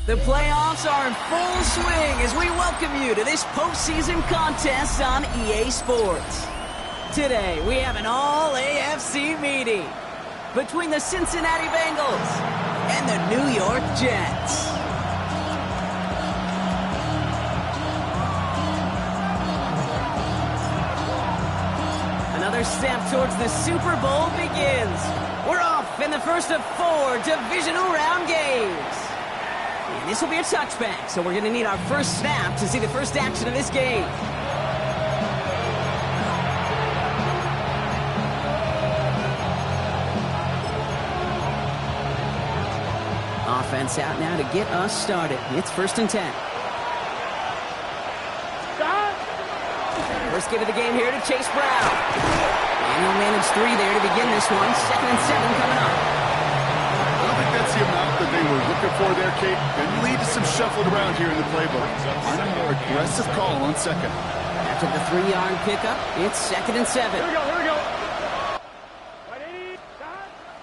The playoffs are in full swing as we welcome you to this postseason contest on EA Sports. Today, we have an all-AFC meeting between the Cincinnati Bengals and the New York Jets. Another step towards the Super Bowl begins. We're off in the first of 4 divisional round games. And this will be a touchback, so we're going to need our first snap to see the first action of this game. Offense out now to get us started. It's 1st and 10. First get of the game here to Chase Brown. And he'll manage 3 there to begin this one. 2nd and 7 coming up. I don't think that's the amount that they were looking for there, Kate. Can lead to some shuffled around here in the playbook. On a more aggressive call on 2nd. After the 3-yard pickup, it's 2nd and 7. Here we go.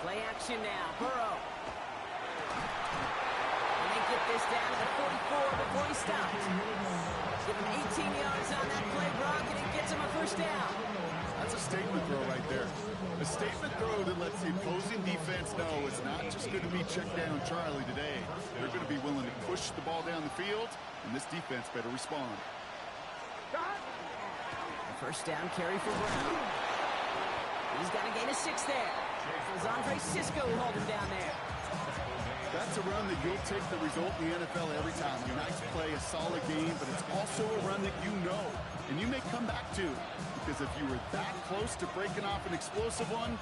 Play action now. Burrow. And they get this down to the 44 before he stops. Give him 18 yards on that play, Brock, and it gets him a first down. That's a statement throw right there. A statement throw that lets the opposing defense know it's not just going to be check down Charlie today. They're going to be willing to push the ball down the field, and this defense better respond. The first down carry for Brown. He's got a gain of 6 there. It's Andre Cisco hold him down there. That's a run that you'll take the result in the NFL every time. A nice play, a solid game, but it's also a run that you know, and you may come back to. Because if you were that close to breaking off an explosive one,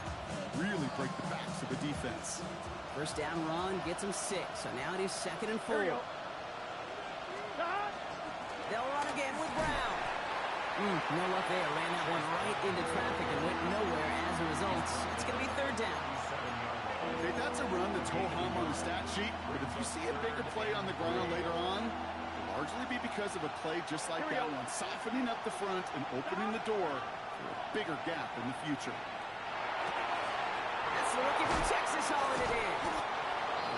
really break the backs of the defense. First down run gets him 6, so now it is 2nd and 4. They'll run again with Brown. No luck there. Ran that one right into traffic and went nowhere as a result. It's going to be 3rd down. Okay, that's a run that's ho-hum on the stat sheet, but if you see a bigger play on the ground later on, it'll largely be because of a play just like that one, softening up the front and opening the door for a bigger gap in the future. That's the rookie from Texas hauling it in.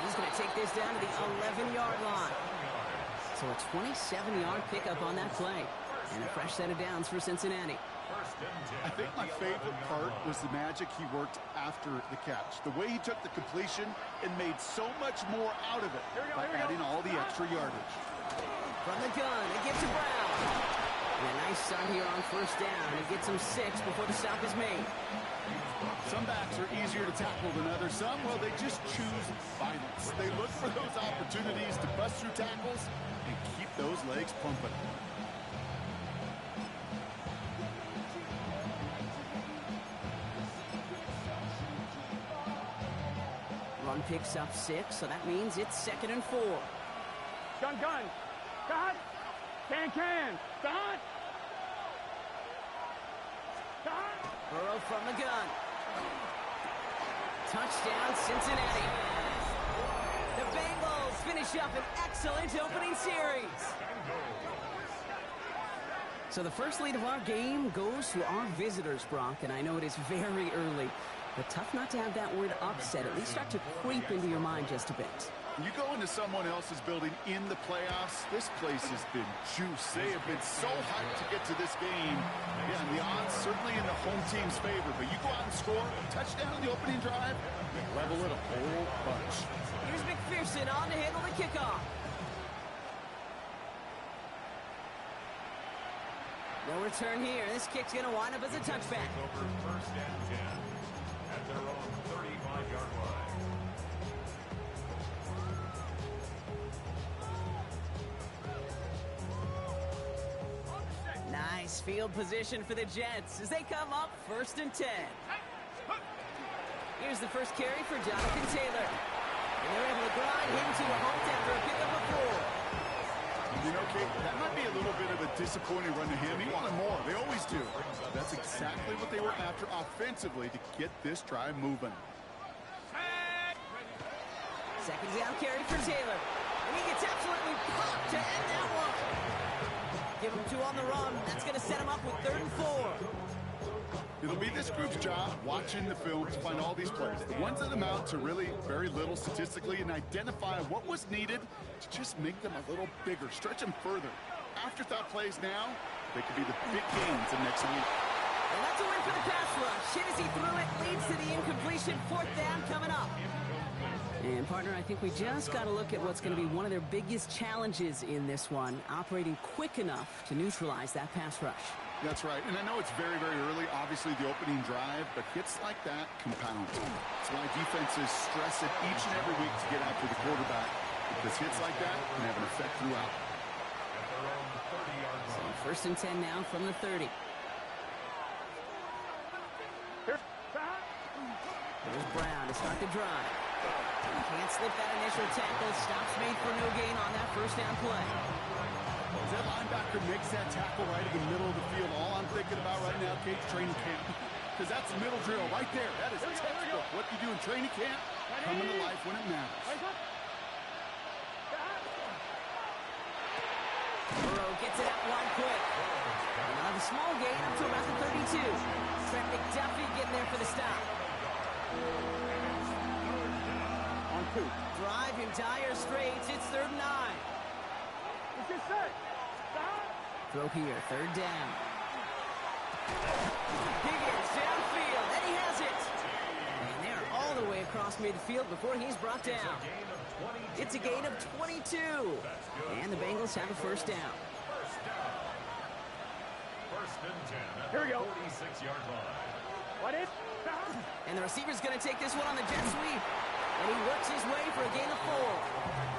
He's going to take this down to the 11-yard line. So a 27-yard pickup on that play. And a fresh set of downs for Cincinnati. I think my favorite part was the magic he worked after the catch. The way he took the completion and made so much more out of it by adding all the extra yardage. From the gun, it gets to Brown. And a nice start here on 1st down. It gets him 6 before the stop is made. Some backs are easier to tackle than others. Some, well, they just choose violence. They look for those opportunities to bust through tackles and keep those legs pumping. Run picks up 6, so that means it's 2nd and 4. Gun. Got. Can. Got. Burrow from the gun. Touchdown, Cincinnati. The Bengals finish up an excellent opening series. So the first lead of our game goes to our visitors, Brock, and I know it is very early, but tough not to have that word upset at least start to creep into your mind just a bit. You go into someone else's building in the playoffs, this place has been juice. They have been so hyped to get to this game. Yeah, and the odds certainly in the home team's favor, but you go out and score a touchdown in the opening drive, and level it a whole bunch. Here's McPherson on to handle the kickoff. No return here. This kick's going to wind up as a touchback. Over 1st and 10 at their own 35-yard line. Nice field position for the Jets as they come up 1st and 10. Here's the first carry for Jonathan Taylor. And they're able to grind him to a halt after a pickup of 4. You know, Kate, that might be a little bit of a disappointing run to him. He wanted more. They always do. That's exactly what they were after offensively to get this drive moving. 2nd down carry for Taylor. And he gets absolutely popped to end that one. Give him 2 on the run. That's going to set him up with 3rd and 4. It'll be this group's job watching the film to find all these plays. The ones that amount to really very little statistically and identify what was needed to just make them a little bigger, stretch them further. Afterthought plays now, they could be the big gains of next week. And that's a win for the pass rush. Hit as he threw it, leads to the incompletion. 4th down coming up. And, partner, I think we just got to look at what's going to be one of their biggest challenges in this one, operating quick enough to neutralize that pass rush. That's right, and I know it's very, very early, obviously the opening drive, but hits like that compound. That's why defenses stress it each and every week to get after the quarterback, because hits like that can have an effect throughout. So 1st and 10 now from the 30. There's Brown to start the drive. Can't slip that initial tackle. Stops made for no gain on that 1st down play. That linebacker makes that tackle right in the middle of the field. All I'm thinking about right now, Cage, training camp. Because that's the middle drill right there. That is a textbook. What you do in training camp, coming to life when it matters. Burrow gets it out wide quick. Now the small gain up to around the 32. Trent McDuffie getting there for the stop. On 2. Drive in dire straits. It's 3rd and 9. It's just set. Throw here, 3rd down. Higgins downfield, and he has it. And they're all the way across midfield before he's brought down. It's a gain of 22. And the Bengals have a 1st down. Here we go. 46-yard line. What is? And the receiver's going to take this one on the jet sweep. And he works his way for a gain of 4.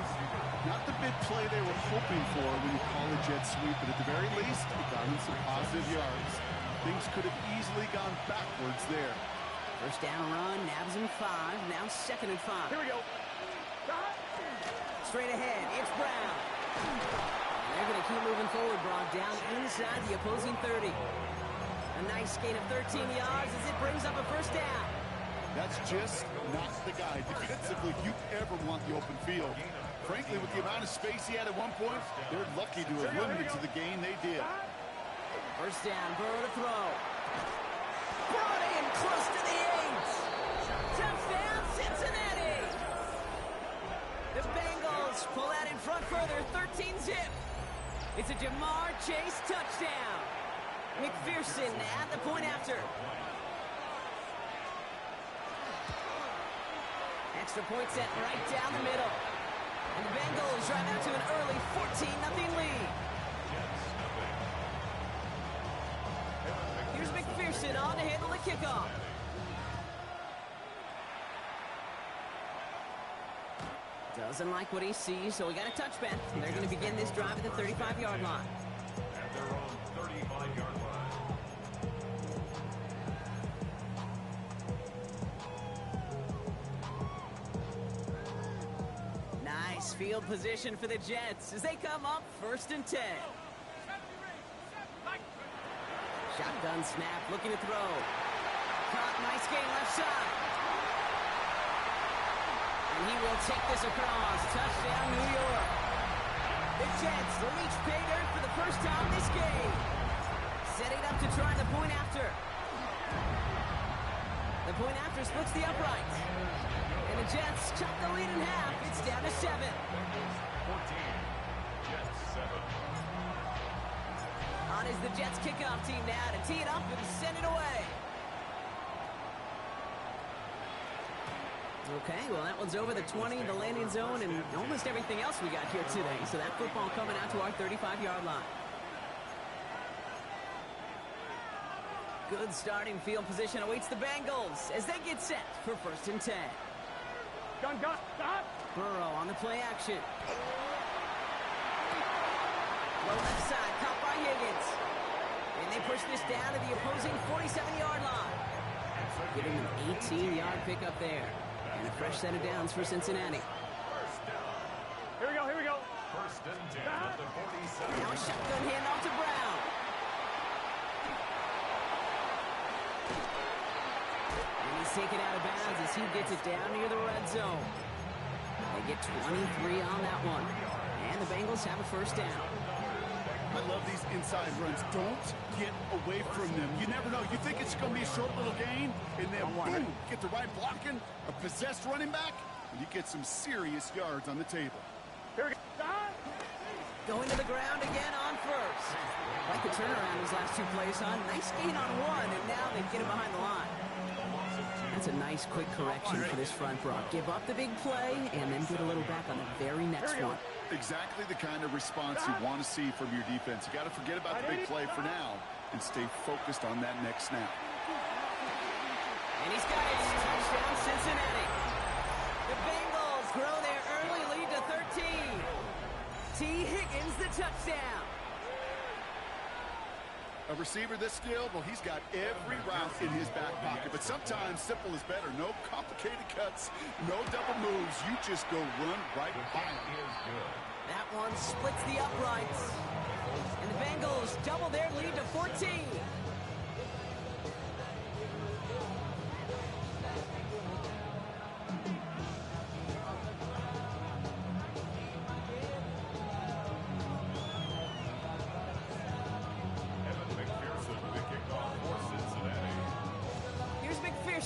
Not the big play they were hoping for when you call a jet sweep, but at the very least, it got him some positive yards. Things could have easily gone backwards there. 1st down run, nabs him 5. Now 2nd and 5. Here we go. Straight ahead, it's Brown. And they're going to keep moving forward, Brown, down inside the opposing 30. A nice gain of 13 yards as it brings up a 1st down. That's just not the guy defensively you ever want the open field. Frankly, with the amount of space he had at one point, they're lucky to have limited to the gain they did. 1st down, Burrow to throw. Brought in close to the 8. Touchdown, Cincinnati. The Bengals pull out in front further, 13-zip. It's a Jamar Chase touchdown. McPherson at the point after. Extra point set right down the middle. And the Bengals drive out to an early 14-0 lead. Here's McPherson on to handle the kickoff. Doesn't like what he sees, so we got a touchback. And they're going to begin this drive at the 35-yard line. At their own 35-yard line. Nice field position for the Jets as they come up 1st and 10. Shotgun snap, looking to throw. Caught, nice gain left side. And he will take this across. Touchdown, New York. The Jets reach pay dirt for the 1st time this game. Setting up to try the point after. The point after splits the uprights. And the Jets chop the lead in half. It's down to 7. 14. Jets 7. On is the Jets kickoff team now to tee it up and send it away. Okay, well, that one's over the 20, the landing zone, and almost everything else we got here today. So that football coming out to our 35-yard line. Good starting field position awaits the Bengals as they get set for 1st and 10. Gun. Burrow on the play action. Low left side, caught by Higgins. And they push this down to the opposing 47-yard line. Giving them an 18-yard pickup there. And a fresh set of downs for Cincinnati. Here we go. 1st and 10 at the 47. Now a shotgun handoff to Brown. And he's taken out of bounds as he gets it down near the red zone. They get 23 on that one. And the Bengals have a 1st down. I love these inside runs. Don't get away from them. You never know. You think it's going to be a short little gain, and then boom, get the right blocking, a possessed running back, and you get some serious yards on the table. Here we go. Going to the ground again on first. Like the turnaround these last two plays, huh? Nice gain on one, and now they get him behind the line. That's a nice quick correction for this front, Brock. Give up the big play, and then get a little back on the very next one. Exactly the kind of response you want to see from your defense. You got to forget about the big play for now and stay focused on that next snap. And he's got it. Touchdown, Cincinnati. The Bengals grow their early lead to 13. T. Higgins, the touchdown. A receiver this skilled, well, he's got every route in his back pocket. But sometimes simple is better. No complicated cuts, no double moves. You just go run right by him. That one splits the uprights. And the Bengals double their lead to 14.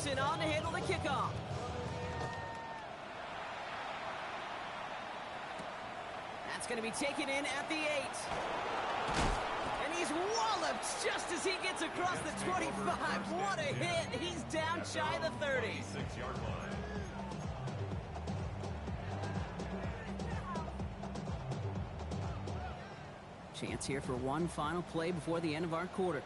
On to handle the kickoff. That's going to be taken in at the 8. And he's walloped just as he gets across the 25. What a hit. He's down shy of the 30. 6-yard line. Chance here for one final play before the end of our quarter.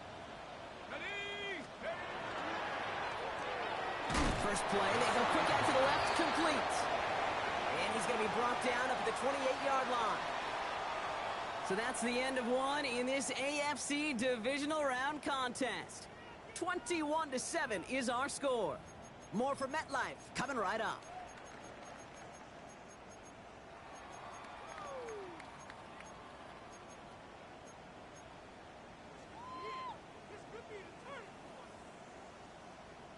First play, they go quick out to the left, complete. And he's going to be brought down up at the 28-yard line. So that's the end of one in this AFC divisional round contest. 21-7 is our score. More from MetLife coming right up.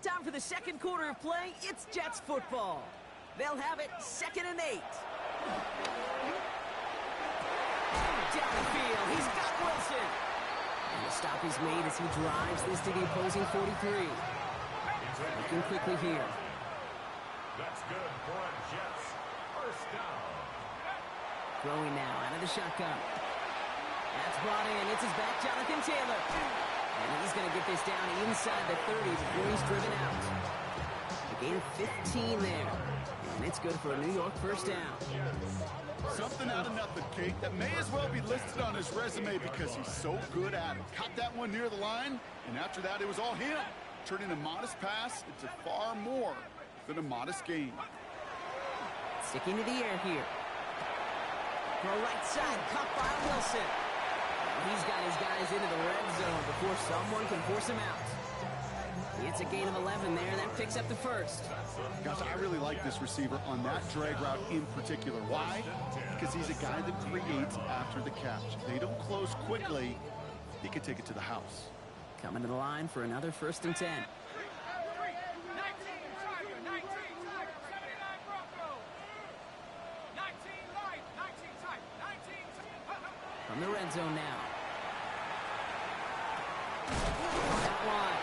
Time for the second quarter of play. It's Jets football. They'll have it 2nd and 8. Down the field, he's got Wilson. And the stop is made as he drives this to the opposing 43. Looking quickly here. That's good for a Jets. First down. Throwing now out of the shotgun. That's brought in. It's his back, Jonathan Taylor. And he's going to get this down inside the 30 before he's driven out. A gain of 15 there. And it's good for a New York first down. Something out of nothing, Kate. That may as well be listed on his resume because he's so good at it. Caught that one near the line, and after that, it was all him. Turning a modest pass into far more than a modest gain. Sticking to the air here. Throw right side, caught by Wilson. He's got his guys into the red zone before someone can force him out. It's a gain of 11 there. That picks up the first. Gosh, I really like this receiver on that drag route in particular. Why? Because he's a guy that creates after the catch. They don't close quickly. He can take it to the house. Coming to the line for another 1st and 10. From the red zone now. That one.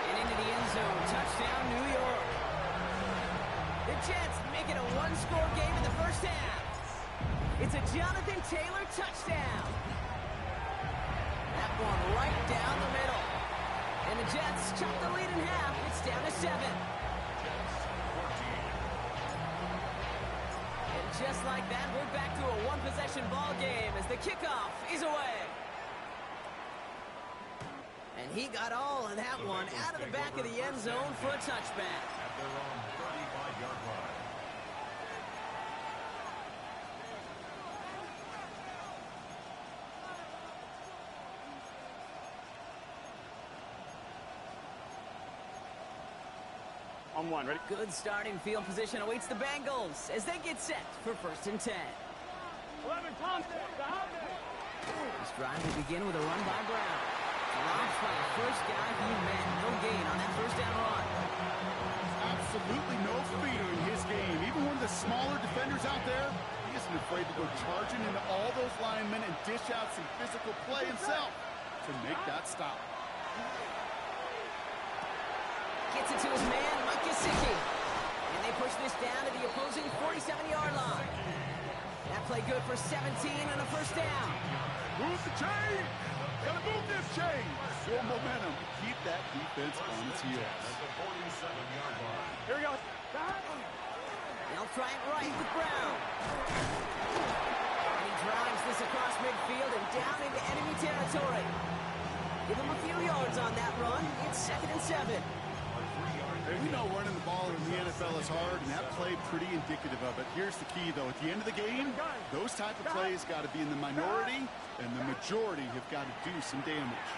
And into the end zone. Touchdown, New York. The Jets make it a one-score game in the first half. It's a Jonathan Taylor touchdown. That one right down the middle. And the Jets chop the lead in half. It's down to 7. Just like that, we're back to a one-possession ball game as the kickoff is away. And he got all of that one out of the back of the end zone for a touchback. At their own 35-yard line. On one, ready? Good starting field position awaits the Bengals as they get set for 1st and 10. 11, Tom. This drive will begin with a run by Brown. Drops by the first guy he met. No gain on that first down run. Absolutely no fear in his game. Even one of the smaller defenders out there, he isn't afraid decided to go charging into all those linemen and dish out some physical play himself to make that stop. Gets it to his man, Mike Gesicki. And they push this down to the opposing 47-yard line. That play good for 17 and a first down. Move the chain! Gotta move this chain! More momentum. Keep that defense on its heels. At the 47-yard line. Here we go. They'll try it right with Brown. And he drives this across midfield and down into enemy territory. Give him a few yards on that run. It's 2nd and 7. We know running the ball in the NFL is hard, and that play pretty indicative of it. Here's the key, though. At the end of the game, those type of plays got to be in the minority, and the majority have got to do some damage.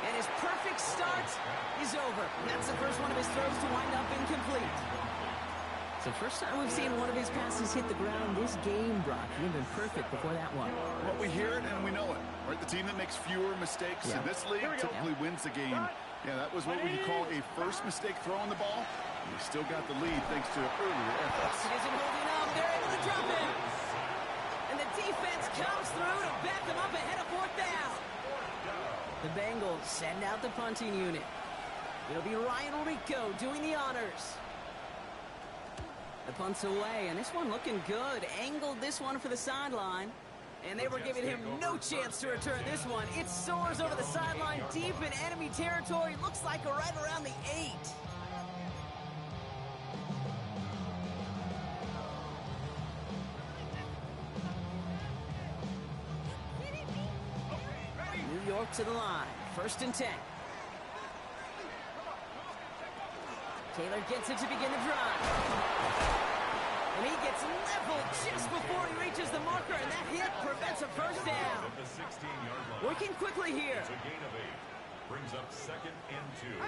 And his perfect start is over. That's the first one of his throws to wind up incomplete. It's the first time we've seen one of his passes hit the ground this game, Brock. He'd been perfect before that one. Well, we hear it and we know it, right? The team that makes fewer mistakes in this league typically wins the game. Yeah, that was what we call a first mistake throwing the ball. And we still got the lead thanks to earlier efforts. It isn't holding up. They're able to drop him. And the defense comes through to back them up ahead of 4th down. The Bengals send out the punting unit. It'll be Ryan Rico doing the honors. The punt's away, and this one looking good. Angled this one for the sideline. And they were giving him no chance to return this one. It soars over the sideline deep in enemy territory. Looks like right around the 8. New York to the line. 1st and 10. Taylor gets it to begin the drive. And he gets leveled just before he reaches the marker, and that hit prevents a first down. At the 16-yard line. Working quickly here. It's a gain of 8. Brings up 2nd and 2.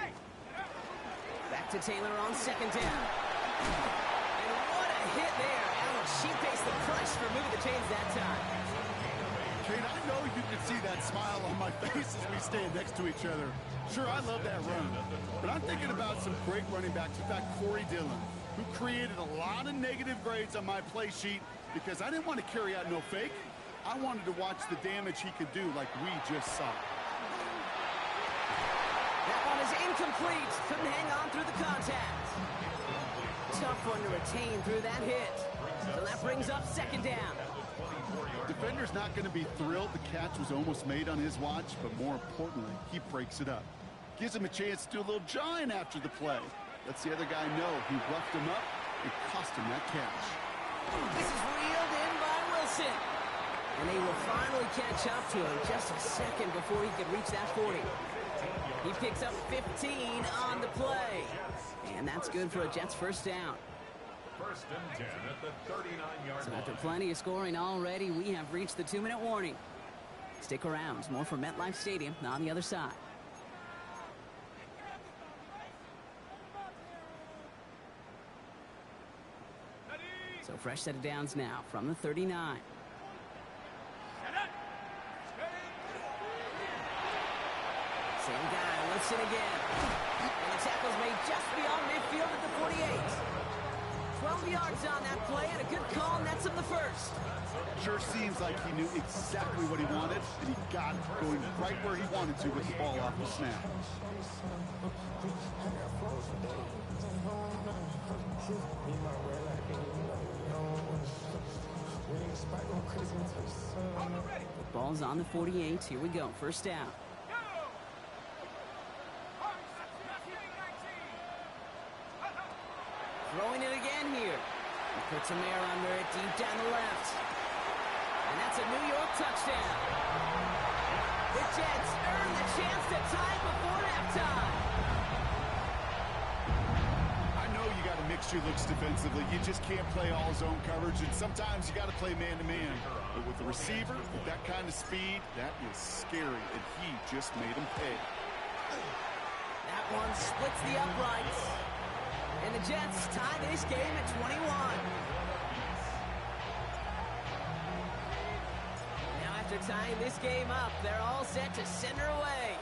Back to Taylor on 2nd down. And what a hit there. Ouch, she pays the price for moving the chains that time. Kate, I know you can see that smile on my face as we stand next to each other. Sure, I love that run. But I'm thinking about some great running backs. In fact, Corey Dillon, who created a lot of negative grades on my play sheet because I didn't want to carry out no fake. I wanted to watch the damage he could do like we just saw. That one is incomplete. Couldn't hang on through the contact. Tough one to retain through that hit. So that brings up 2nd down. Defender's not going to be thrilled the catch was almost made on his watch, but more importantly, he breaks it up. Gives him a chance to do a little jawing after the play. Lets the other guy know he roughed him up and cost him that catch. This is reeled in by Wilson. And they will finally catch up to him just a second before he could reach that 40. He picks up 15 on the play. And that's good for a Jets first down. 1st and 10 at the 39-yard So line. after plenty of scoring already, we have reached the 2-minute warning. Stick around. More from MetLife Stadium on the other side. So fresh set of downs now from the 39. Same guy, Wilson again. And the tackle's made just beyond midfield at the 48. 12 yards on that play, and a good call nets him the first. Sure seems like he knew exactly what he wanted, and he got it, going right where he wanted to with the ball off the snap. The ball's on the 48. Here we go. First down. Throwing it again here. He puts some air under it deep down the left. And that's a New York touchdown. The Jets earn the chance to tie before halftime. I know you got to mix your looks defensively. You just can't play all zone coverage, and sometimes you got to play man-to-man. But with the receiver, with that kind of speed, that is scary, and he just made him pay. That one splits the uprights. And the Jets tie this game at 21. Now after tying this game up, they're all set to send her away.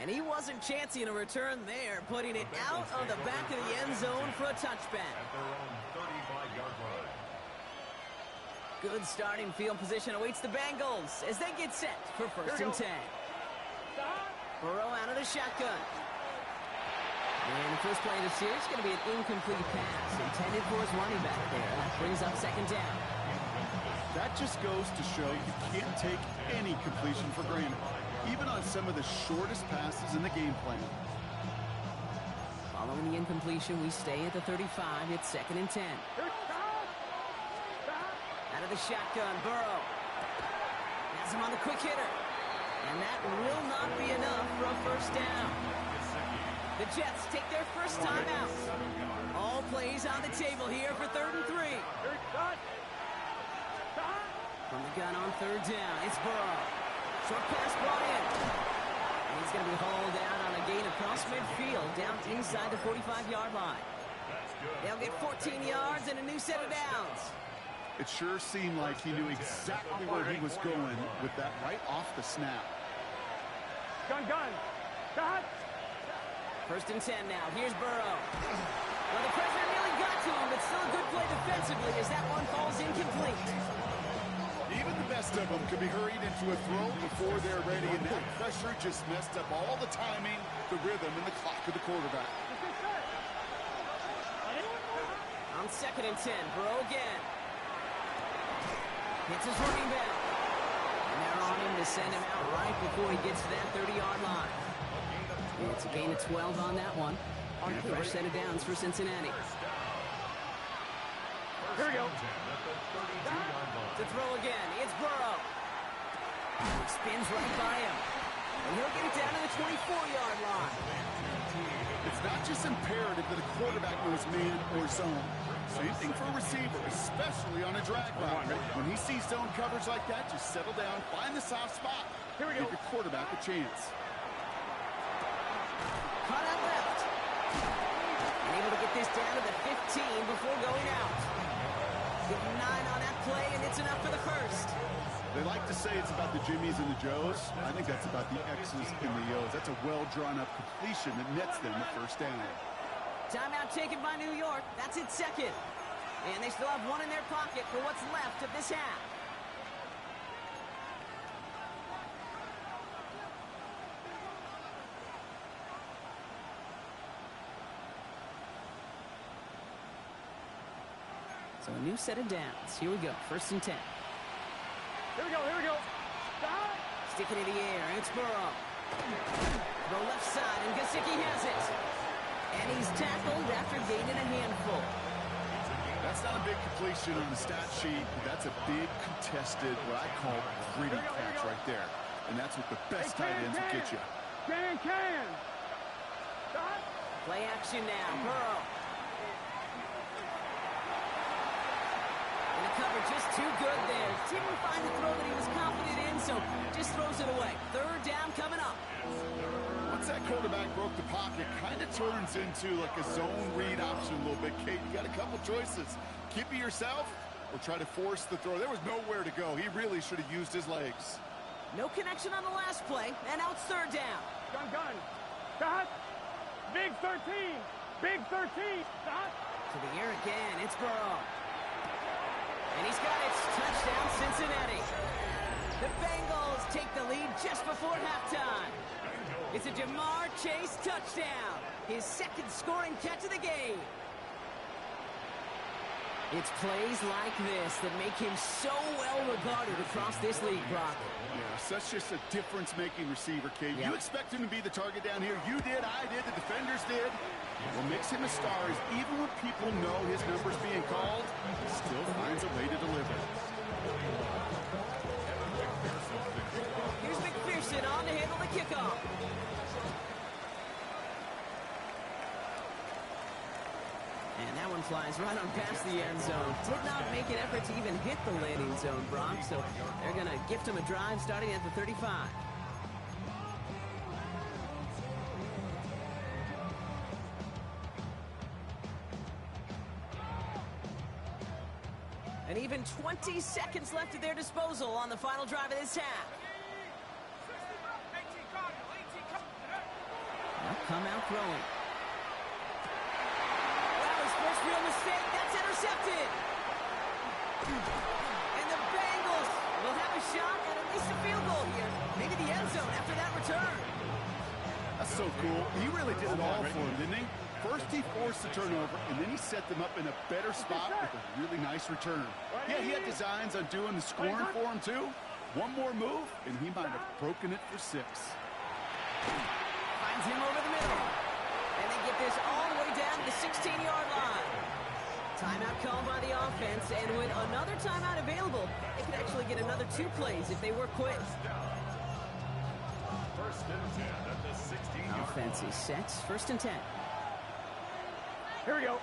And he wasn't chancing a return there, putting it out on the back of the end zone for a touchback. At their own 35-yard line. Good starting field position awaits the Bengals as they get set for first and 10. Burrow out of the shotgun. And the first play of the series is going to be an incomplete pass intended for his running back there. That brings up second down. That just goes to show you can't take any completion for granted, even on some of the shortest passes in the game plan. Following the incompletion, we stay at the 35. It's second and 10. Out of the shotgun, Burrow. Has him on the quick hitter. And that will not be enough for a first down. The Jets take their first time out. All plays on the table here for 3rd and 3. From the gun on 3rd down, it's Burrow. Short pass brought in. And he's going to be hauled out on a gain across midfield, down inside the 45-yard line. They'll get 14 yards and a new set of downs. It sure seemed like he knew exactly where he was going with that right off the snap. Gun. Got. 1st and 10 now. Here's Burrow. Well, the pressure nearly got to him, but still a good play defensively as that one falls incomplete. Even the best of them could be hurried into a throw before they're ready, and that pressure just messed up all the timing, the rhythm, and the clock of the quarterback. On 2nd and 10, Burrow again. Hits his running back. And they're on him to send him out right before he gets to that 30-yard line. It's a gain of 12 on that one. And a fresh set of downs for Cincinnati. Here we go. To throw again, it's Burrow. He spins right by him. And he'll get it down to the 24-yard line. It's not just imperative that a quarterback knows man or zone. Same thing for a receiver, especially on a drag route. When he sees zone coverage like that, just settle down, find the soft spot. Here we go. Give your quarterback a chance. Caught out left. And able to get this down to the 15 before going out. Give him 9 on that play, and it's enough for the first. They like to say it's about the Jimmies and the Joes. I think that's about the X's and the O's. That's a well-drawn-up completion that nets them the first down. Timeout taken by New York. That's its second. And they still have one in their pocket for what's left of this half. So a new set of downs. Here we go. 1st and 10. Here we go. Stop. Stick it in the air. It's Burrow. Throw left side, and Gesicki has it. And he's tackled after gaining a handful. That's not a big completion on the stat sheet. That's a big contested, what I call gritty catch right there. And that's what the best tight ends will get you. Can. Stop. Play action now. Burrow. And the cover just too good there. Didn't find the throw that he was confident in, so just throws it away. 3rd down coming up. Once that quarterback broke the pocket, kind of turns into like a zone read option a little bit. Kate, you got a couple choices. Keep it yourself or try to force the throw. There was nowhere to go. He really should have used his legs. No connection on the last play, and now it's 3rd down. Gun. Stop. Big 13. Stop. To the air again, it's Burrow. And he's got it. Touchdown, Cincinnati. The Bengals take the lead just before halftime. It's a Jamar Chase touchdown. His 2nd scoring catch of the game. It's plays like this that make him so well regarded across this league, Brock. Yeah, such just a difference-making receiver, Kate. Yep. You expect him to be the target down here. You did, I did, the defenders did. What makes him a star is even when people know his number's being called, he still finds a way to deliver. Here's McPherson on to handle the kickoff. And that one flies right on past the end zone. Did not make an effort to even hit the landing zone, Brock, so they're going to gift him a drive starting at the 35. And even 20 seconds left at their disposal on the final drive of this half. come out throwing. That was first real mistake. That's intercepted. And the Bengals will have a shot at least a field goal here. Maybe the end zone after that return. That's so cool. He really did it all for him, didn't he? First he forced the turnover, and then he set them up in a better spot with a really nice return. Yeah, he had designs on doing the scoring for him, too. One more move, and he might have broken it for 6. Finds him over the middle. And they get this all the way down to the 16-yard line. Timeout called by the offense, and with another timeout available, they could actually get another 2 plays if they work quick. First and 10 at the 16-yard Offense is set. First and 10. Here we go.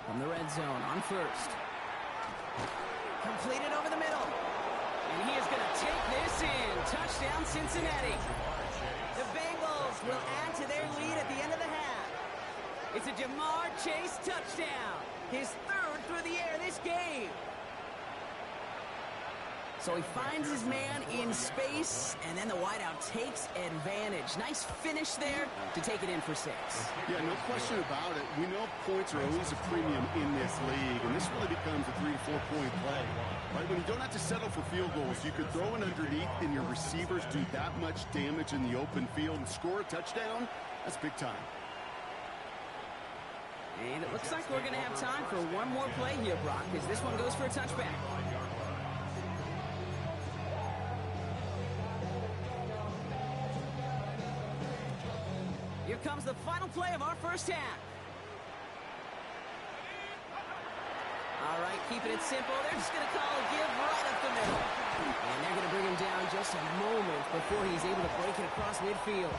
From the red zone on first. Completed over the middle. And he is going to take this in. Touchdown, Cincinnati. The Bengals will add to their lead at the end of the half. It's a Jamar Chase touchdown. His 3rd through the air this game. So he finds his man in space, and then the wideout takes advantage. Nice finish there to take it in for 6. Yeah, no question about it. We know points are always a premium in this league, and this really becomes a 3 to 4 point play. Right? When you don't have to settle for field goals, you could throw it underneath, and your receivers do that much damage in the open field and score a touchdown. That's big time. And it looks like we're going to have time for one more play here, Brock, because this one goes for a touchback. Here comes the final play of our first half. All right, keeping it simple. They're just going to call a give right up the middle. And they're going to bring him down just a moment before he's able to break it across midfield.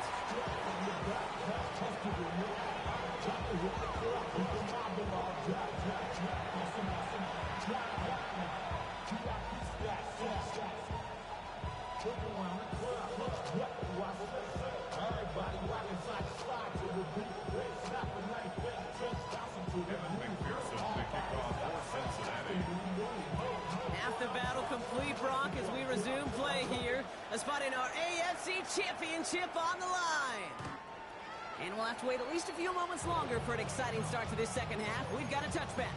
Half the battle complete, Brock, as we resume play here. A spot in our AFC Championship on the line. And we'll have to wait at least a few moments longer for an exciting start to this second half. We've got a touchback.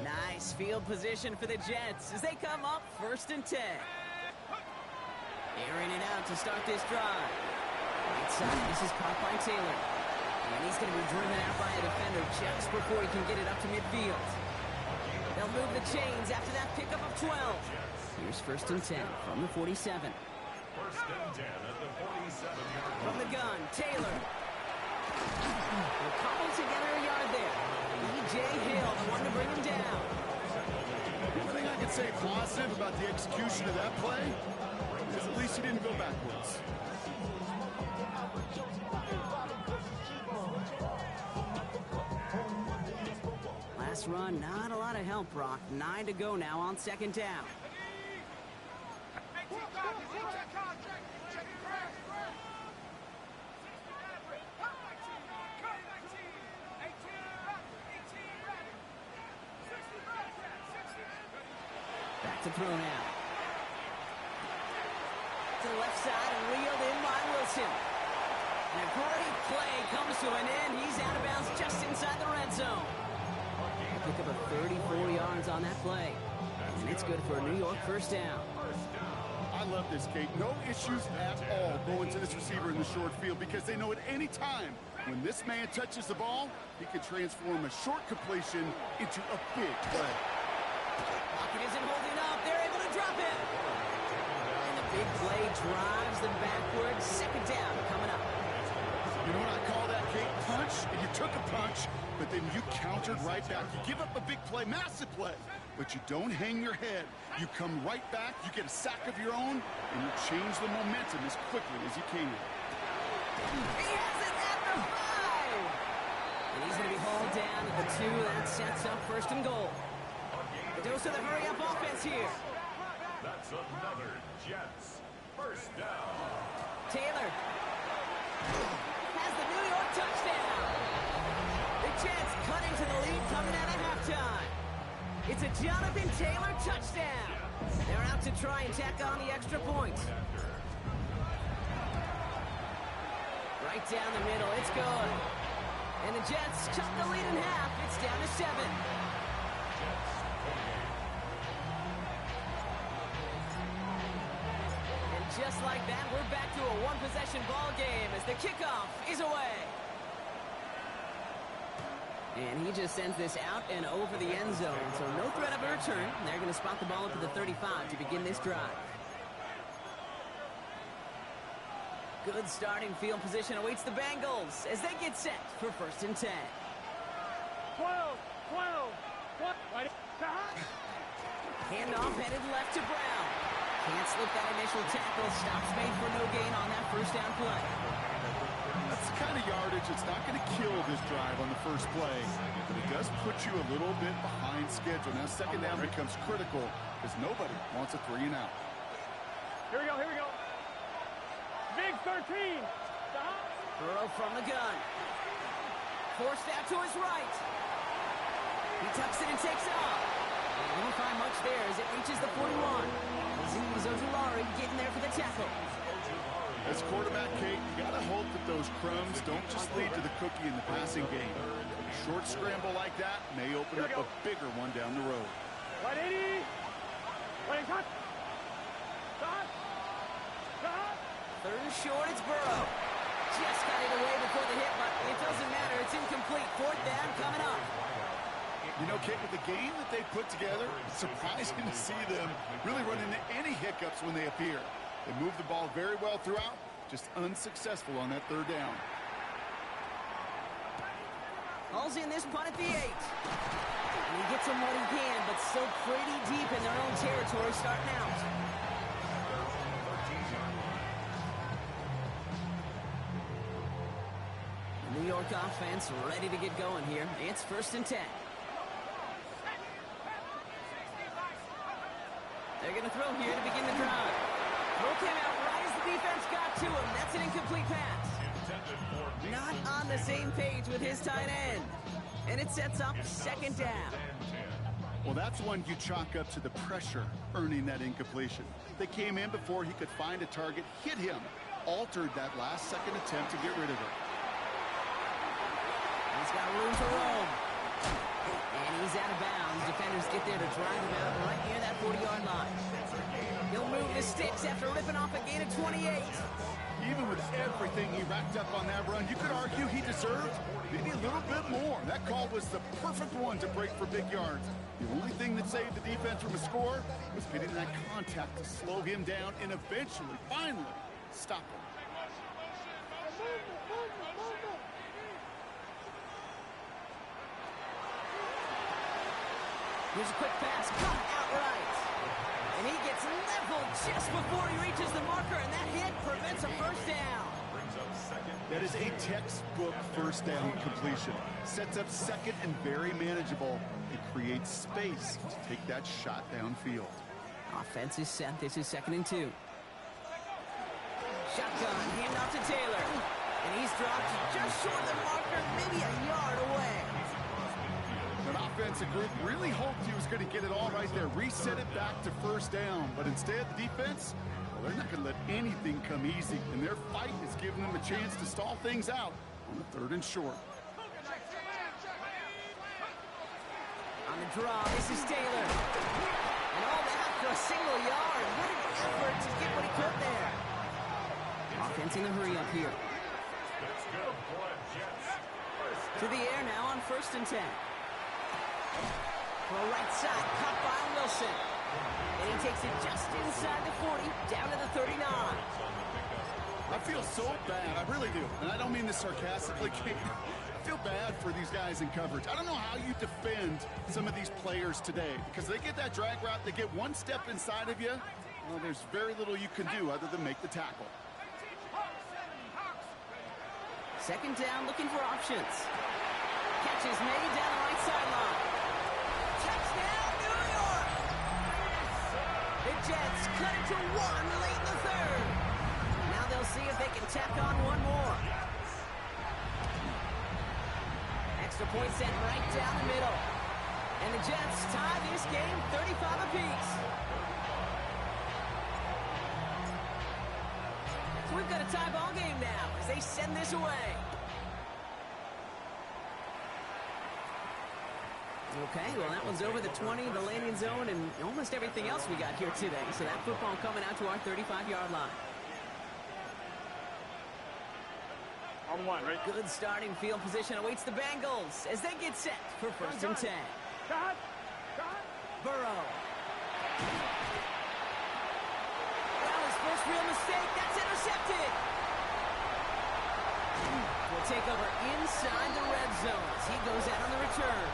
Nice field position for the Jets as they come up first and 10. Airing it out to start this drive. Right side, this is caught by Taylor. And he's going to be driven out by a defender just before he can get it up to midfield. They'll move the chains after that pickup of 12. Here's first and 10 from the 47. First and 10 at the 47-yard line. From the gun, Taylor. They'll cobble together a yard there. E.J. Hill, the one to bring him down. The only thing I can say positive about the execution of that play is at least he didn't go backwards. Last run, not a lot of help, Brock. 9 to go now on second down. Back to throw now. To the left side and wheeled in by Wilson. And a great play comes to an end. He's out of bounds just inside the red zone. Pick up a 34 yards on that play. And it's good for a New York first down. I love this, Kate. No issues at all going to this receiver in the short field because they know at any time when this man touches the ball, he can transform a short completion into a big play. Pocket isn't holding up. They're able to drop it. And the big play drives them backwards. Second down coming up. You know what I call that, Kate? Punch. And you took a punch, but then you countered right back. You give up a big play, massive play, but you don't hang your head. You come right back, you get a sack of your own, and you change the momentum as quickly as you can. He has it at the 5. And he's going to be hauled down at the 2. That sets up first and goal. The dose of the hurry-up offense here. That's another Jets first down. Taylor. has the New York touchdown. The Jets cut into the lead coming out of halftime. It's a Jonathan Taylor touchdown. They're out to try and tack on the extra point. Right down the middle, it's good. And the Jets cut the lead in half. It's down to 7. And just like that, we're back to a one-possession ball game as the kickoff is away. And he just sends this out and over the end zone. So no threat of a return. They're going to spot the ball up to the 35 to begin this drive. Good starting field position awaits the Bengals as they get set for 1st and 10. 12. Right. Handoff headed left to Brown. Can't slip that initial tackle. Stops made for no gain on that first down play. That's the kind of yardage that's not going to kill this drive on the first play, but it does put you a little bit behind schedule. Now second down becomes critical because nobody wants a 3 and out. Here we go. Big 13. Burrow from the gun. Forced out to his right. He tucks it and takes off. He won't find much there as it reaches the 41. Azeez Ojulari getting there for the tackle. As quarterback, Kate, you got to hope that those crumbs don't just lead to the cookie in the passing game. A short scramble like that may open up a bigger one down the road. 180. Waiting cut. Stop. 3rd and short, it's Burrow. Just got it away before the hit, but it doesn't matter. It's incomplete. 4th down coming up. You know, Kate, with the game that they put together, it's surprising to see them really run into any hiccups when they appear. They move the ball very well throughout, just unsuccessful on that 3rd down. Hauls in this punt at the 8. And he gets him what he can, but still pretty deep in their own territory starting out. The New York offense ready to get going here. It's 1st and 10. They're going to throw here to begin the drive. Throw came out right as the defense got to him. That's an incomplete pass. Not on the same page with his tight end. And it sets up 2nd down. Well, that's one you chalk up to the pressure earning that incompletion. They came in before he could find a target, hit him, altered that last-second attempt to get rid of it. He's got room to roam. And he's out of bounds. Defenders get there to drive him out right near that 40-yard line. He'll move the sticks after ripping off a gain of 28. Even with everything he racked up on that run, you could argue he deserved maybe a little bit more. That call was the perfect one to break for big yards. The only thing that saved the defense from a score was getting that contact to slow him down and eventually, finally, stop him. Here's a quick pass, caught outright. And he gets leveled just before he reaches the marker, and that hit prevents a 1st down. That is a textbook 1st down completion. Sets up 2nd and very manageable. It creates space to take that shot downfield. Offense is set. This is 2nd and 2. Shotgun, handoff to Taylor. And he's dropped just short of the marker, maybe a yard away. An offensive group really hoped he was going to get it all right there, reset it back to 1st down. But instead, the defense, well, they're not going to let anything come easy. And their fight is giving them a chance to stall things out on the 3rd and short. On the draw, this is Taylor. And all that for a single yard. What an effort to get what he could there. Offense in a hurry up here. To the air now on 1st and 10. Throw right side, caught by Wilson. And he takes it just inside the 40, down to the 39. I feel so bad, I really do. And I don't mean this sarcastically, Kate. I feel bad for these guys in coverage. I don't know how you defend some of these players today, because they get that drag route, they get one step inside of you, well, there's very little you can do other than make the tackle. 2nd down, looking for options. Catch is made down the right sideline. Touchdown, New York! The Jets cut it to 1 late in the 3rd. Now they'll see if they can tack on one more. extra point sent right down the middle. And the Jets tie this game 35 apiece. So we've got a tie ball game now as they send this away. Okay, well, that one's over the 20, the landing zone, and almost everything else we got here today. So that football coming out to our 35-yard line. On one, right? Good starting field position awaits the Bengals as they get set for first and 10. Cut! Burrow. Well, his first real mistake, that's intercepted. We'll take over inside the red zone as he goes out on the return.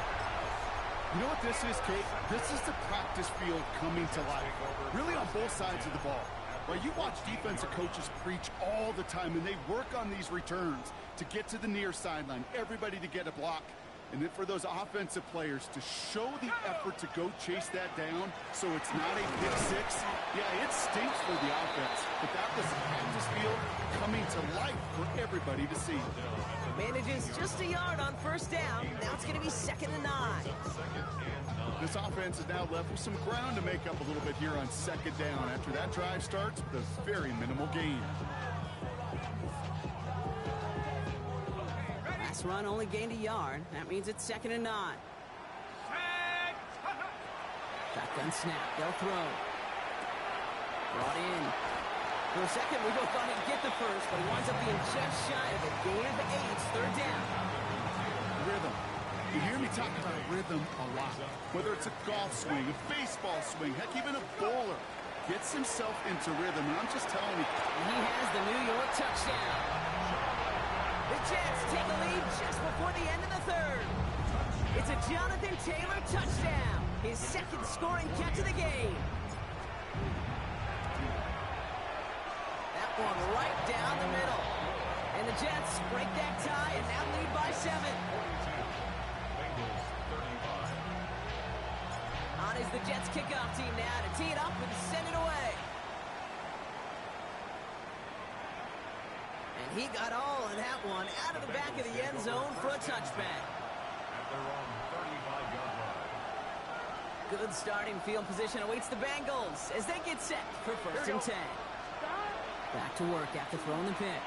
You know what this is, Kate? This is the practice field coming to life, really on both sides of the ball. Right, you watch defensive coaches preach all the time, and they work on these returns to get to the near sideline, everybody to get a block. And then for those offensive players to show the effort to go chase that down so it's not a pick six, yeah, it stinks for the offense. But that was practice field coming to life for everybody to see. Manages just a yard on first down. Now it's going to be 2nd and 9. This offense is now left with some ground to make up a little bit here on 2nd down after that drive starts with a very minimal gain. Last run only gained a yard. That means it's 2nd and 9. Shotgun snap. They'll throw. Brought in. For a second, we both thought he'd get the first, but he winds up being just shy of it. Gain of 8, 3rd down. Rhythm. You hear me talk about rhythm a lot. Whether it's a golf swing, a baseball swing, heck, even a bowler gets himself into rhythm. And I'm just telling you. He has the New York touchdown. The Jets take a lead just before the end of the 3rd. It's a Jonathan Taylor touchdown. His 2nd scoring catch of the game. That one right down the middle. And the Jets break that tie and now lead by 7. On is the Jets kickoff team now to tee it up and send it away. And he got all of that one out of the back of the end zone for a touchback. At their own 35-yard line. Good starting field position awaits the Bengals as they get set for first and 10. Back to work after throwing the pick.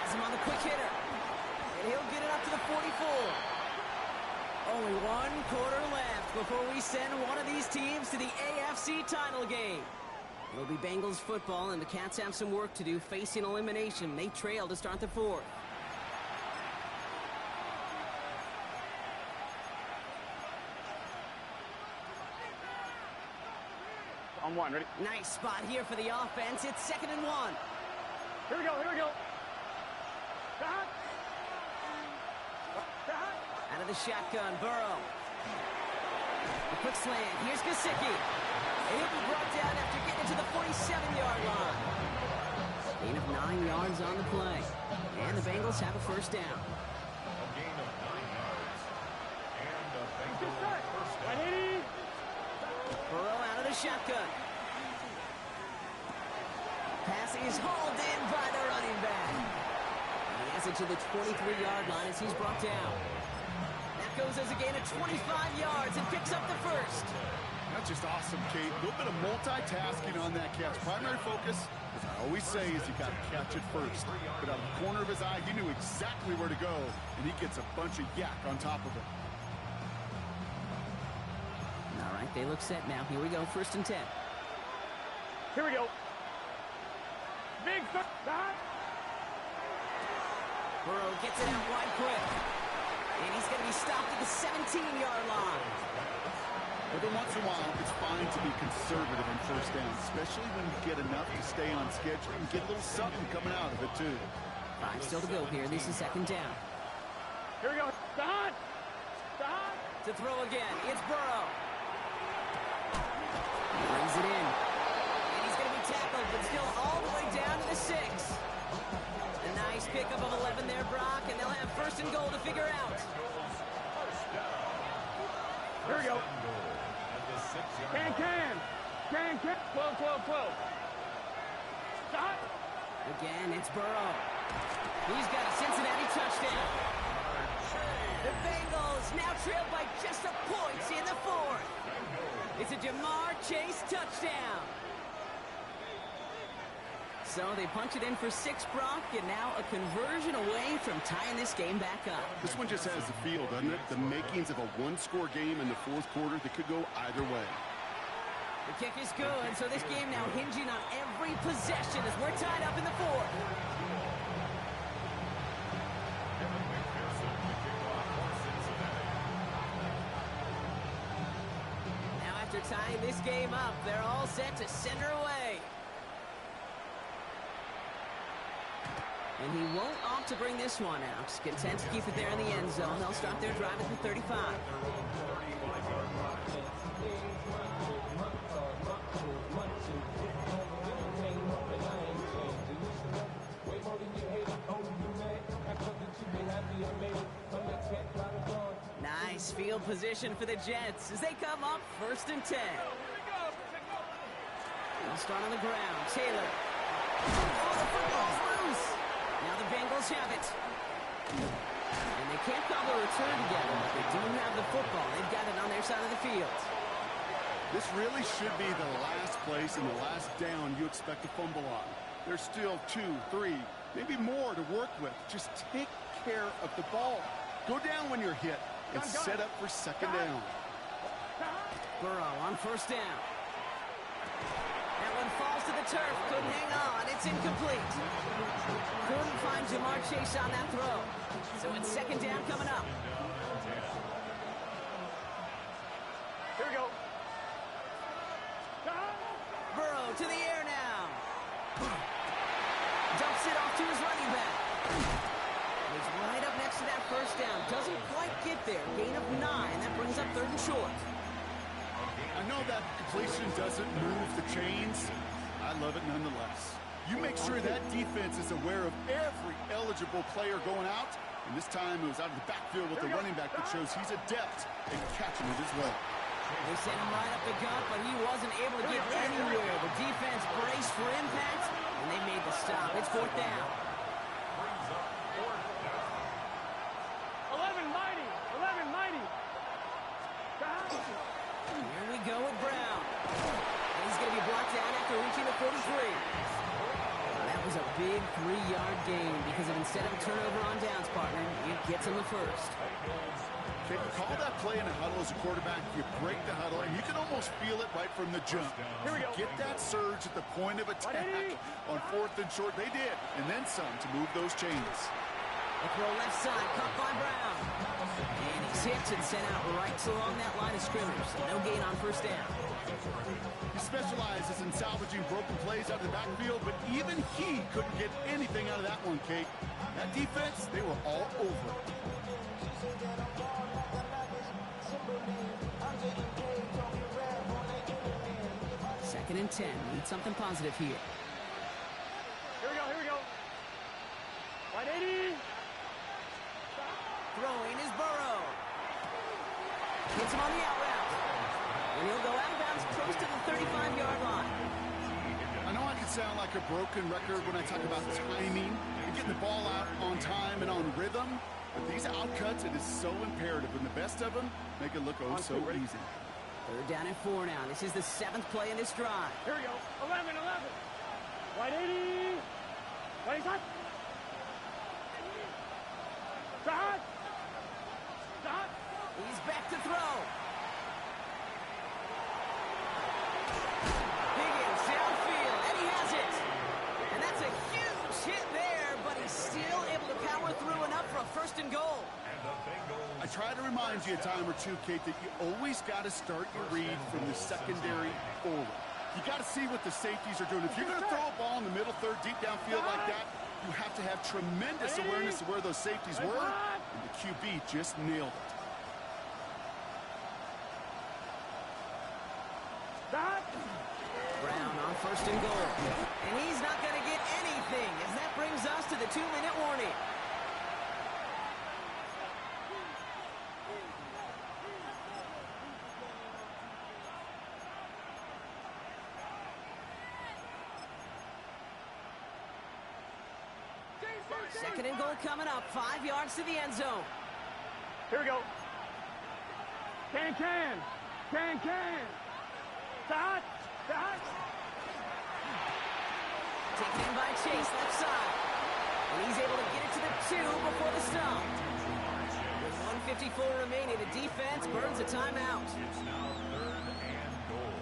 Has him on the quick hitter. And he'll get it up to the 44. Only 1 quarter left before we send one of these teams to the AFC title game. It'll be Bengals football, and the Cats have some work to do facing elimination. They trail to start the 4th. On one, ready? Nice spot here for the offense. It's 2nd and 1. Here we go. Cut! Out of the shotgun, Burrow. A quick slant. Here's Gesicki. And he'll be brought down after getting to the 47-yard line. Gain of 9 yards on the play. And the Bengals have a first down. A gain of 9 yards. And the Bengals first down. Burrow out of the shotgun. Pass is hauled in by the running back. And he has it to the 23-yard line as he's brought down. That goes as a gain of 25 yards and picks up the first. That's just awesome, Kate. A little bit of multitasking on that catch. Primary focus, as I always say, is you got to catch it first. But out of the corner of his eye, he knew exactly where to go, and he gets a bunch of yak on top of it. All right, they look set now. Here we go, first and 10. Here we go. Big stop. Burrow gets it out wide quick. And he's going to be stopped at the 17-yard line. Every once in a while, it's fine to be conservative on first down, especially when you get enough to stay on schedule and get a little something coming out of it, too. 5 still to go here. This is 2nd down. Here we go. Stop. To throw again, it's Burrow. Brings it in. And he's going to be tackled, but still all the way down to the 6. A nice pickup of 11 there, Brock, and they'll have first and goal to figure out. Here we go. At the 6-yard Can. 12. Stop. Again, it's Burrow. He's got a Cincinnati touchdown. It's a Jamar Chase touchdown. So they punch it in for 6, Brock, and now a conversion away from tying this game back up. This one just has the feel, doesn't it? The makings of a one-score game in the fourth quarter that could go either way. The kick is good, so this game now hinging on every possession as we're tied up in the fourth. Now after tying this game up, they're all set to send her away. And he won't opt to bring this one out. Just content to keep it there in the end zone. They'll start their drive at the 35. Nice field position for the Jets as they come up 1st and 10. They'll start on the ground. Taylor. Oh, the football's loose. Now the Bengals have it. And they can't call the return together, but they do have the football. They've got it on their side of the field. This really should be the last place and the last down you expect to fumble on. There's still 2, 3, maybe more to work with. Just take care of the ball. Go down when you're hit and set up for 2nd down. Burrow on 1st down. That one falls to the turf. Couldn't hang on. It's incomplete. Couldn't find Jamar Chase on that throw. So it's 2nd down coming up. Here we go. Burrow to the air now. Dumps it off to his running back. He's right up next to that 1st down. Doesn't quite get there. Gain of 9. That brings up 3rd and short. I know that completion doesn't move the chains. I love it nonetheless. You make sure that defense is aware of every eligible player going out. And this time it was out of the backfield with the running back that shows he's adept at catching it as well. They sent him right up the gut, but he wasn't able to get anywhere. The defense braced for impact, and they made the stop. It's 4th down. 11 mighty. 11 mighty. Here we go with Brown. And he's going to be blocked down after reaching the 43. That was a big 3-yard gain because of instead of a turnover on downs, partner, it gets him the 1st. Okay, you call that play in a huddle as a quarterback, you break the huddle, and you can almost feel it right from the jump. Here we go. Get that surge at the point of attack on 4th and short. They did, and then some to move those chains. The throw left side, caught by Brown. And he's hit and sent out right along that line of scrimmage. So no gain on 1st down. He specializes in salvaging broken plays out of the backfield, but even he couldn't get anything out of that one, Kate. That defense, they were all over it. 2nd and 10. Need something positive here. Here we go. Here we go. 180. Throwing is Burrow. Hits him on the out route. And he'll go out of bounds close to the 35-yard line. I know I can sound like a broken record when I talk about timing and getting the ball out on time and on rhythm, but these outcuts, it is so imperative, and the best of them make it look oh so easy. 3rd down and 4 now. This is the 7th play in this drive. Here we go. 11. 180. 25. Stop. Stop. He's back to throw. Higgins downfield, and he has it. And that's a huge hit there, but he's still able to power through enough for a 1st and goal. I try to remind you a time or two, Kate, that you always got to start your read from the secondary forward. You got to see what the safeties are doing. If you're going to throw a ball in the middle third, deep downfield like that, you have to have tremendous awareness of where those safeties were, and the QB just nailed it. Stop. Brown on 1st and goal. And he's not going to get anything as that brings us to the 2-minute warning. Second and goal coming up. 5 yards to the end zone. Here we go. Can. Start! Start! Taken in by Chase, left side. And he's able to get it to the 2 before the stop. With 1:54 remaining, the defense burns a timeout. It's now 3rd and goal.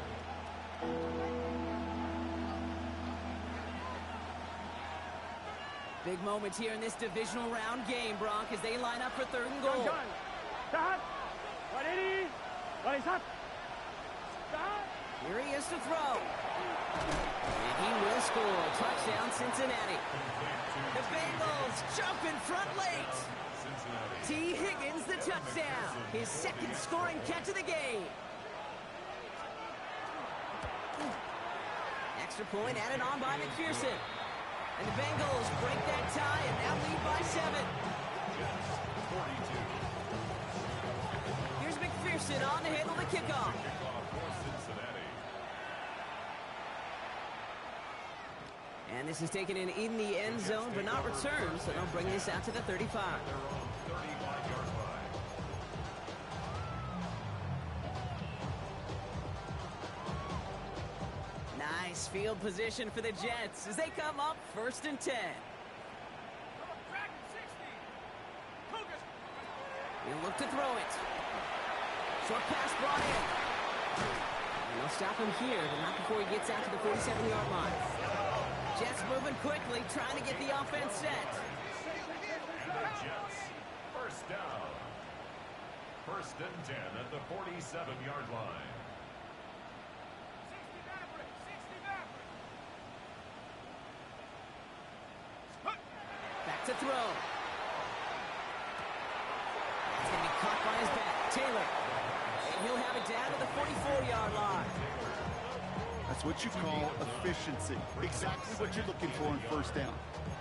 Big moment here in this divisional round game, Bronk, as they line up for 3rd and goal. Gun! Start! 180! 20 shot! Start! Here he is to throw. And he will score. Touchdown, Cincinnati. The Bengals jump in front late. T. Higgins the touchdown. His 2nd scoring catch of the game. Extra point added on by McPherson. And the Bengals break that tie and now lead by 7. Here's McPherson on to handle the kickoff. And this is taken in the end zone, but not returned, so they'll bring this out to the 35. Their own 35-yard line. Nice field position for the Jets as they come up 1st and 10. He'll look to throw it. Short pass brought in. And they'll stop him here, but not before he gets out to the 47-yard line. Jets moving quickly, trying to get the offense set. And the Jets, 1st down. 1st and 10 at the 47-yard line. Back to throw. That's going to be caught by his back. Taylor. And he'll have it down to the 44-yard line. That's what you call efficiency. Exactly what you're looking for in 1st down.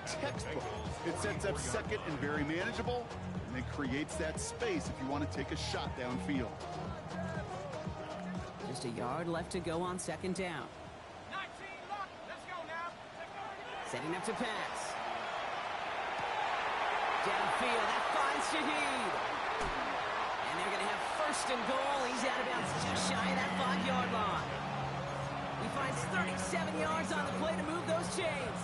Textbook. It sets up 2nd and very manageable, and then creates that space if you want to take a shot downfield. Just a yard left to go on 2nd down. 19, lock. Let's go now. Setting up to pass. Downfield, that finds Shaheed. And they're going to have 1st and goal. He's out of bounds just shy of that 5-yard line. He finds 37 yards on the play to move those chains.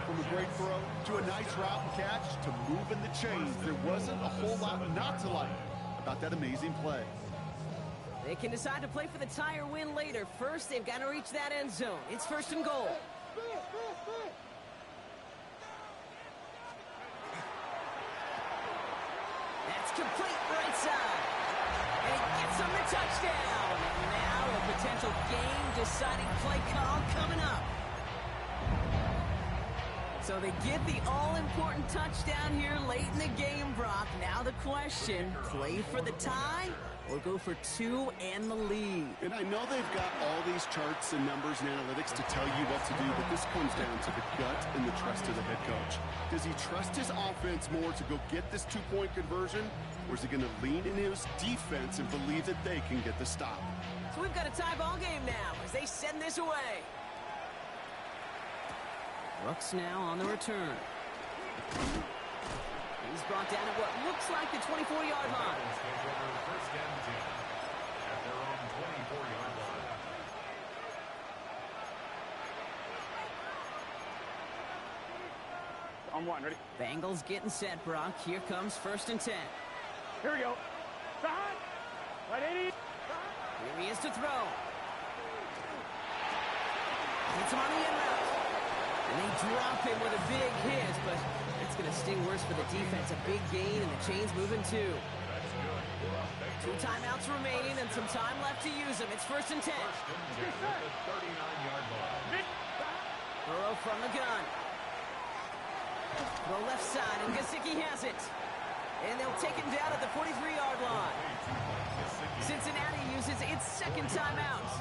From a great throw to a nice route and catch to moving the chains, there wasn't a whole lot not to like about that amazing play. They can decide to play for the tie or win later. First, they've got to reach that end zone. It's 1st and goal. That's complete right side. And he gets him the touchdown. And now a potential game-deciding play call coming up. So they get the all-important touchdown here late in the game, Brock. Now the question, play for the tie or go for 2 and the lead? And I know they've got all these charts and numbers and analytics to tell you what to do, but this comes down to the gut and the trust of the head coach. Does he trust his offense more to go get this 2-point conversion, or is he going to lean in his defense and believe that they can get the stop? So we've got a tie ball game now as they send this away. Brooks now on the return. He's brought down at what looks like the 24-yard line. First and 10 at their own 24-yard line. On 1, ready? Bengals getting set, Brock. Here comes 1st and 10. Here we go. Start! 180! Here he is to throw. Hits him on the in route. And they drop him with a big hit, but it's going to sting worse for the defense. A big gain, and the chain's moving too. 2 timeouts remaining and some time left to use them. It's 1st and 10. First and 10 at the 39-yard line. Burrow from the gun. Throw left side, and Gesicki has it. And they'll take him down at the 43-yard line. Cincinnati uses its 2nd timeout.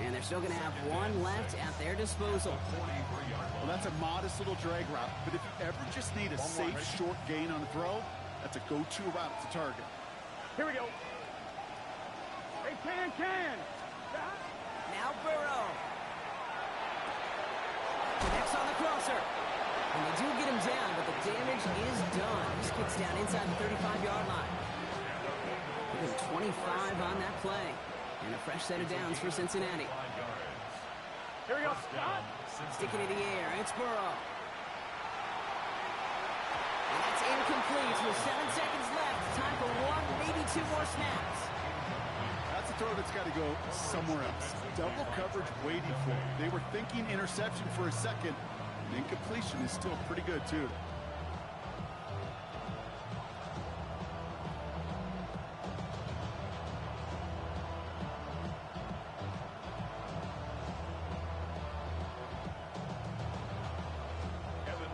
And they're still going to have 1 left at their disposal. Well, that's a modest little drag route, but if you ever just need a safe, short gain on a throw, that's a go-to route to target. Here we go. Hey, can. Now Burrow. Connects on the crosser. And they do get him down, but the damage is done. This gets down inside the 35-yard line. Even 25 on that play. And a fresh set of downs for Cincinnati. Here we go. Sticking in the air. It's Burrow. And that's incomplete with 7 seconds left. Time for one, maybe 2 more snaps. That's a throw that's got to go somewhere else. Double coverage waiting for it. They were thinking interception for a second. And incompletion is still pretty good, too.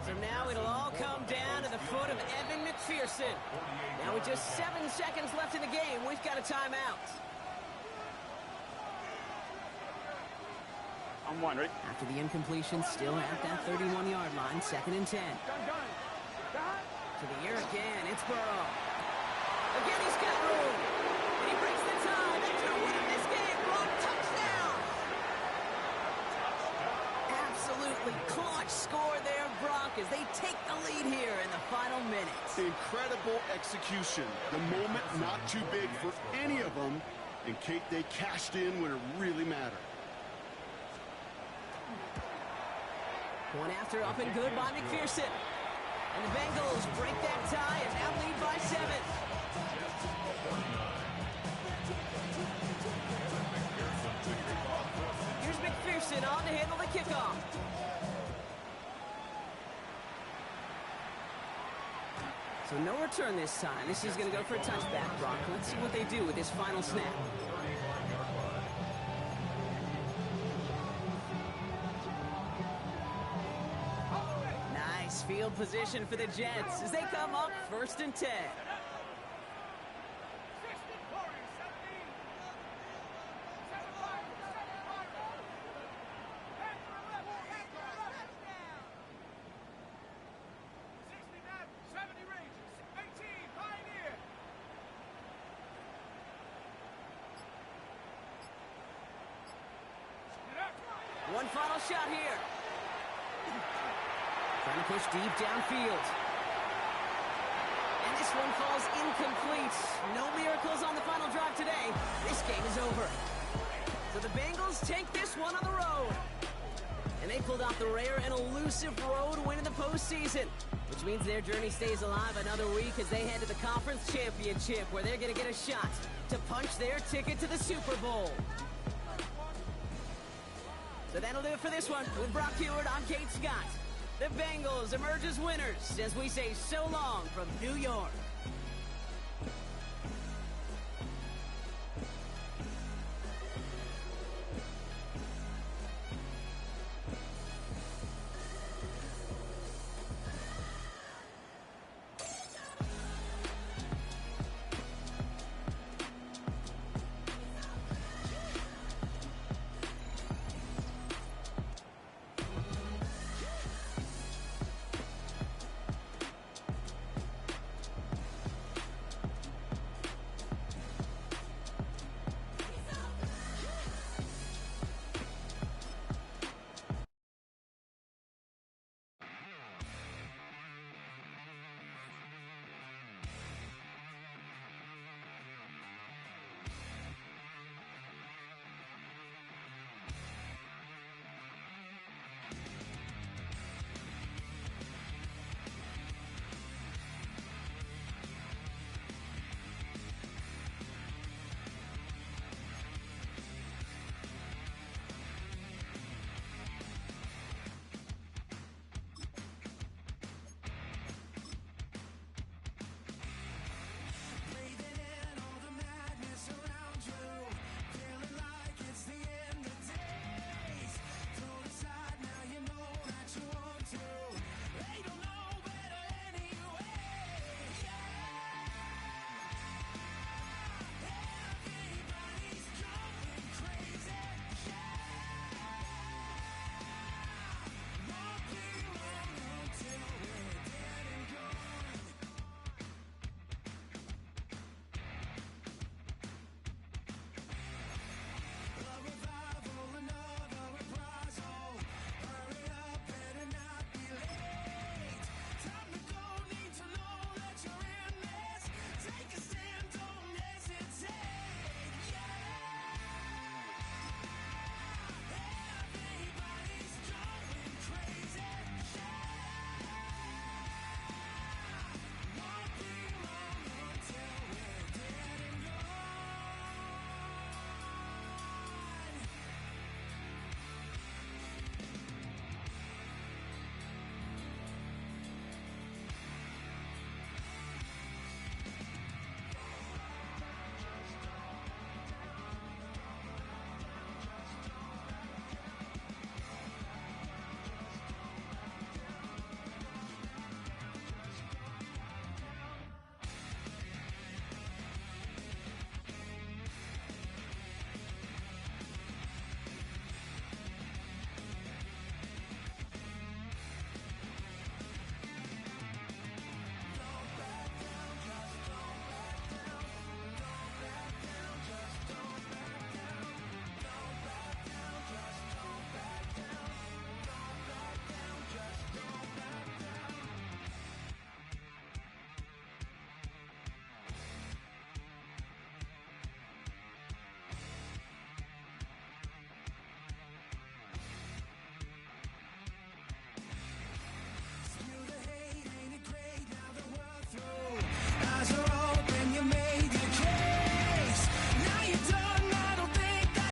So now it'll all come down to the foot of Evan McPherson. Now with just 7 seconds left in the game, we've got a timeout. On one, ready? After the incompletion, still at that 31-yard line, 2nd and 10. To the air again, it's Burrow. Again, he's got room. And he breaks the tie. That's going to win him this game. Brock, touchdown! Absolutely clutch score there, Brock, as they take the lead here in the final minutes. Incredible execution. The moment not too big for any of them. And Kate, they cashed in when it really mattered. One after up and good by McPherson. And the Bengals break that tie and now lead by 7. Here's McPherson on to handle the kickoff. So no return this time. This is going to go for a touchback, Brock. Let's see what they do with this final snap. Nice field position for the Jets as they come up 1st and 10. One final shot here. Trying to push deep downfield. And this one falls incomplete. No miracles on the final drive today. This game is over. So the Bengals take this one on the road. And they pulled off the rare and elusive road win in the postseason, which means their journey stays alive another week as they head to the conference championship, where they're going to get a shot to punch their ticket to the Super Bowl. So that'll do it for this one. With Brock Heward, I'm Kate Scott. The Bengals emerge as winners as we say so long from New York.